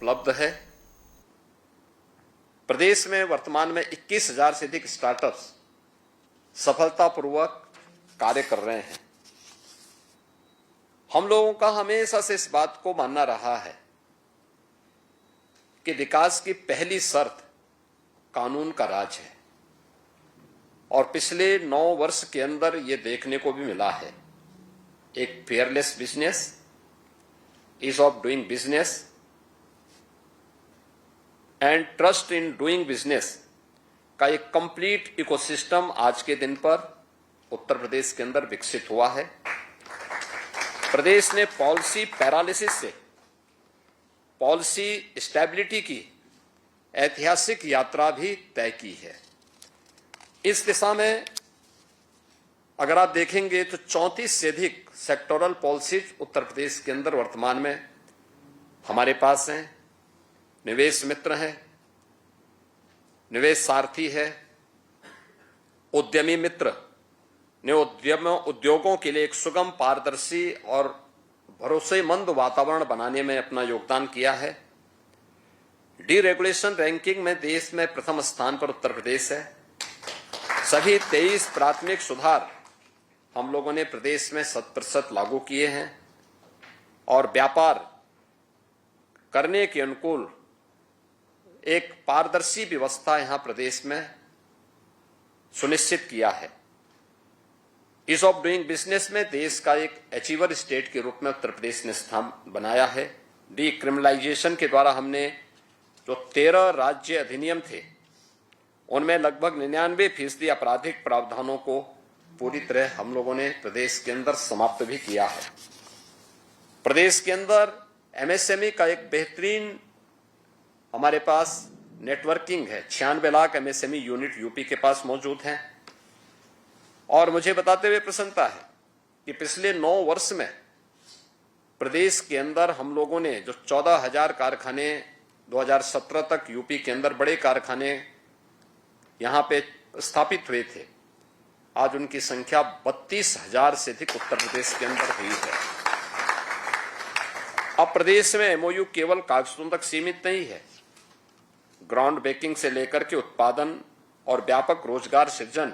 उपलब्ध है। प्रदेश में वर्तमान में 21,000 से अधिक स्टार्टअप्स सफलतापूर्वक कार्य कर रहे हैं। हम लोगों का हमेशा से इस बात को मानना रहा है कि विकास की पहली शर्त कानून का राज है, और पिछले 9 वर्ष के अंदर ये देखने को भी मिला है। एक fearless business, ease of doing business and trust in doing business का एक कंप्लीट इकोसिस्टम आज के दिन पर उत्तर प्रदेश के अंदर विकसित हुआ है। प्रदेश ने पॉलिसी पैरालिसिस से पॉलिसी स्टेबिलिटी की ऐतिहासिक यात्रा भी तय की है। इस दिशा में अगर आप देखेंगे तो 34 से अधिक सेक्टोरल पॉलिसीज उत्तर प्रदेश के अंदर वर्तमान में हमारे पास हैं। निवेश मित्र है, निवेश सारथी है, उद्यमी मित्र ने उद्योगों के लिए एक सुगम, पारदर्शी और भरोसेमंद वातावरण बनाने में अपना योगदान किया है। डीरेगुलेशन रैंकिंग में देश में प्रथम स्थान पर उत्तर प्रदेश है। सभी 23 प्राथमिक सुधार हम लोगों ने प्रदेश में 100% लागू किए हैं, और व्यापार करने के अनुकूल एक पारदर्शी व्यवस्था यहां प्रदेश में सुनिश्चित किया है। ईज ऑफ डूइंग बिजनेस में देश का एक अचीवर स्टेट के रूप में उत्तर प्रदेश ने स्थान बनाया है। डीक्रिमिनलाइजेशन के द्वारा हमने जो 13 राज्य अधिनियम थे उनमें लगभग 99% आपराधिक प्रावधानों को पूरी तरह हम लोगों ने प्रदेश के अंदर समाप्त भी किया है। प्रदेश के अंदर एमएसएमई का एक बेहतरीन हमारे पास नेटवर्किंग है। 96 लाख एमएसएमई यूनिट यूपी के पास मौजूद हैं। और मुझे बताते हुए प्रसन्नता है कि पिछले 9 वर्ष में प्रदेश के अंदर हम लोगों ने जो 14,000 कारखाने 2017 तक यूपी के अंदर बड़े कारखाने यहां पे स्थापित हुए थे, आज उनकी संख्या 32,000 से अधिक उत्तर प्रदेश के अंदर हुई है। अब प्रदेश में एमओयू केवल कागजों तक सीमित नहीं है। ग्राउंड ब्रेकिंग से लेकर के उत्पादन और व्यापक रोजगार सृजन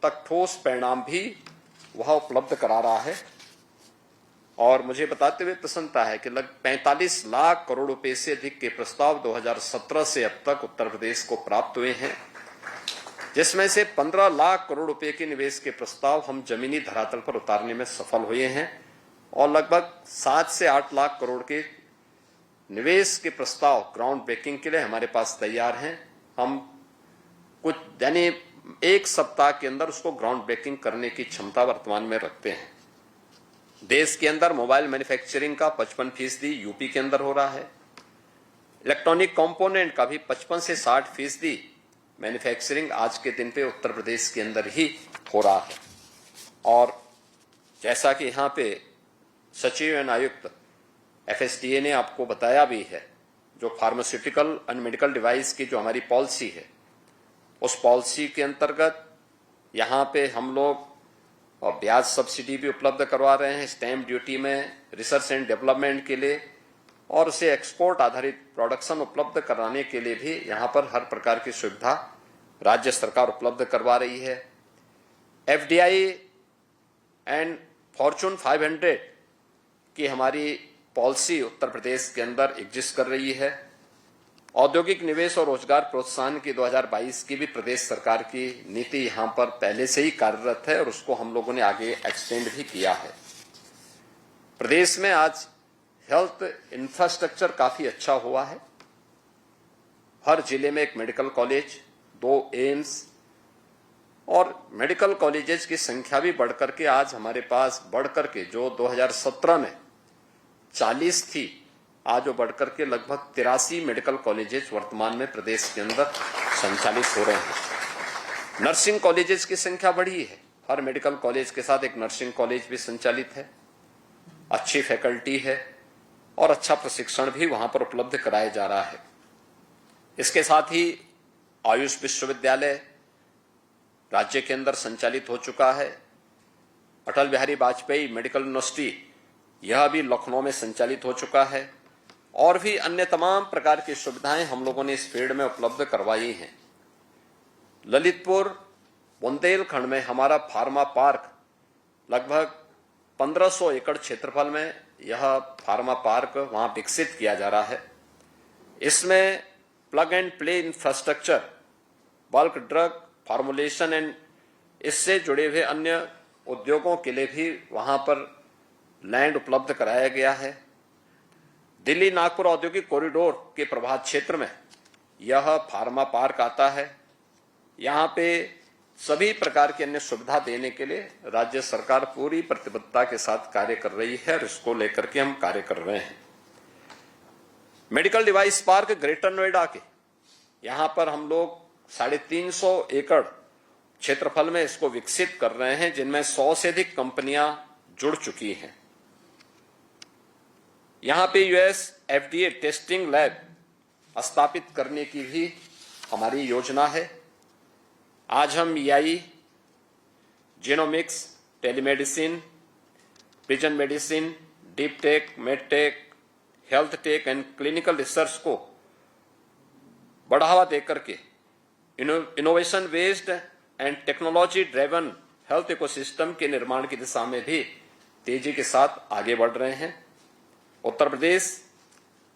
तक ठोस परिणाम भी वह उपलब्ध करा रहा है। और मुझे बताते हुए प्रसन्नता है कि लगभग 45 लाख करोड़ रुपए से अधिक के प्रस्ताव 2017 से अब तक उत्तर प्रदेश को प्राप्त हुए हैं, जिसमें से 15 लाख करोड़ रुपए के निवेश के प्रस्ताव हम जमीनी धरातल पर उतारने में सफल हुए हैं, और लगभग 7 से 8 लाख करोड़ के निवेश के प्रस्ताव ग्राउंड ब्रेकिंग के लिए हमारे पास तैयार हैं। हम कुछ यानी 1 सप्ताह के अंदर उसको ग्राउंड ब्रेकिंग करने की क्षमता वर्तमान में रखते हैं। देश के अंदर मोबाइल मैन्युफैक्चरिंग का 55% यूपी के अंदर हो रहा है। इलेक्ट्रॉनिक कंपोनेंट का भी 55 से 60% मैन्युफैक्चरिंग आज के दिन पे उत्तर प्रदेश के अंदर ही हो रहा है। और जैसा कि यहाँ पे सचिव एवं आयुक्त FSDA ने आपको बताया भी है, जो फार्मास्यूटिकल एंड मेडिकल डिवाइस की जो हमारी पॉलिसी है, उस पॉलिसी के अंतर्गत यहाँ पे हम लोग और ब्याज सब्सिडी भी उपलब्ध करवा रहे हैं स्टैम्प ड्यूटी में रिसर्च एंड डेवलपमेंट के लिए, और उसे एक्सपोर्ट आधारित प्रोडक्शन उपलब्ध कराने के लिए भी यहाँ पर हर प्रकार की सुविधा राज्य सरकार उपलब्ध करवा रही है। FDI एंड फॉर्चून 500 की हमारी पॉलिसी उत्तर प्रदेश के अंदर एग्जिस्ट कर रही है। औद्योगिक निवेश और रोजगार प्रोत्साहन की 2022 की भी प्रदेश सरकार की नीति यहाँ पर पहले से ही कार्यरत है, और उसको हम लोगों ने आगे एक्सटेंड भी किया है। प्रदेश में आज हेल्थ इंफ्रास्ट्रक्चर काफी अच्छा हुआ है। हर जिले में एक मेडिकल कॉलेज, 2 एम्स, और मेडिकल कॉलेजेस की संख्या भी बढ़कर के आज हमारे पास बढ़कर के जो 2017 में 40 थी, आज वो बढ़कर के लगभग 83 मेडिकल कॉलेजेस वर्तमान में प्रदेश के अंदर संचालित हो रहे हैं। नर्सिंग कॉलेजेस की संख्या बढ़ी है। हर मेडिकल कॉलेज के साथ एक नर्सिंग कॉलेज भी संचालित है। अच्छी फैकल्टी है और अच्छा प्रशिक्षण भी वहां पर उपलब्ध कराया जा रहा है। इसके साथ ही आयुष विश्वविद्यालय राज्य के अंदर संचालित हो चुका है। अटल बिहारी वाजपेयी मेडिकल यूनिवर्सिटी यह भी लखनऊ में संचालित हो चुका है, और भी अन्य तमाम प्रकार की सुविधाएं हम लोगों ने इस फील्ड में उपलब्ध करवाई हैं। ललितपुर बुंदेलखंड में हमारा फार्मा पार्क लगभग 1500 एकड़ क्षेत्रफल में यह फार्मा पार्क वहां विकसित किया जा रहा है। इसमें plug and play infrastructure, bulk drug formulation and इससे जुड़े हुए अन्य उद्योगों के लिए भी वहां पर लैंड उपलब्ध कराया गया है। दिल्ली नागपुर औद्योगिक कॉरिडोर के प्रभात क्षेत्र में यह फार्मा पार्क आता है। यहाँ पे सभी प्रकार की अन्य सुविधा देने के लिए राज्य सरकार पूरी प्रतिबद्धता के साथ कार्य कर रही है और इसको लेकर के हम कार्य कर रहे हैं। Medical device park greater Noida के यहाँ पर हम लोग 350 एकड़ क्षेत्रफल में इसको विकसित कर रहे हैं, जिनमें 100 से अधिक कंपनियां जुड़ चुकी हैं। यहां पे यूएस एफडीए टेस्टिंग लैब स्थापित करने की भी हमारी योजना है। आज हम AI, genomics, telemedicine, precision medicine, deep tech, med tech, health tech and clinical research को बढ़ावा देकर के innovation based and technology driven health ecosystem के निर्माण की दिशा में भी तेजी के साथ आगे बढ़ रहे हैं। उत्तर प्रदेश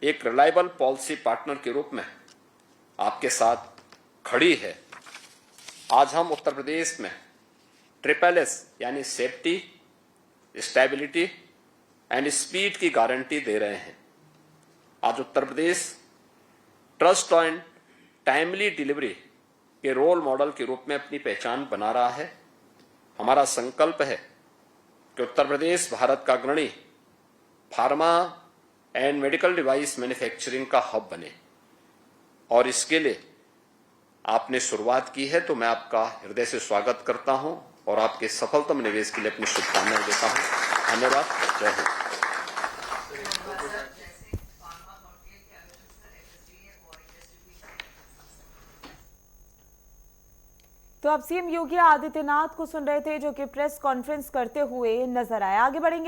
एक रिलायबल पॉलिसी पार्टनर के रूप में आपके साथ खड़ी है। आज हम उत्तर प्रदेश में SSS यानी सेफ्टी, स्टेबिलिटी एंड स्पीड की गारंटी दे रहे हैं। आज Uttar Pradesh trust and timely delivery के रोल मॉडल के रूप में अपनी पहचान बना रहा है। हमारा संकल्प है कि उत्तर प्रदेश भारत का अग्रणी pharma and medical device manufacturing का हब बने, और इसके लिए आपने शुरुआत की है तो मैं आपका हृदय से स्वागत करता हूं और आपके सफलतम निवेश के लिए अपनी शुभकामनाएं देता हूं। धन्यवाद। जय हिंद। तो अब सीएम योगी आदित्यनाथ को सुन रहे थे, जो कि प्रेस कॉन्फ्रेंस करते हुए नजर आए। आगे बढ़ेंगे।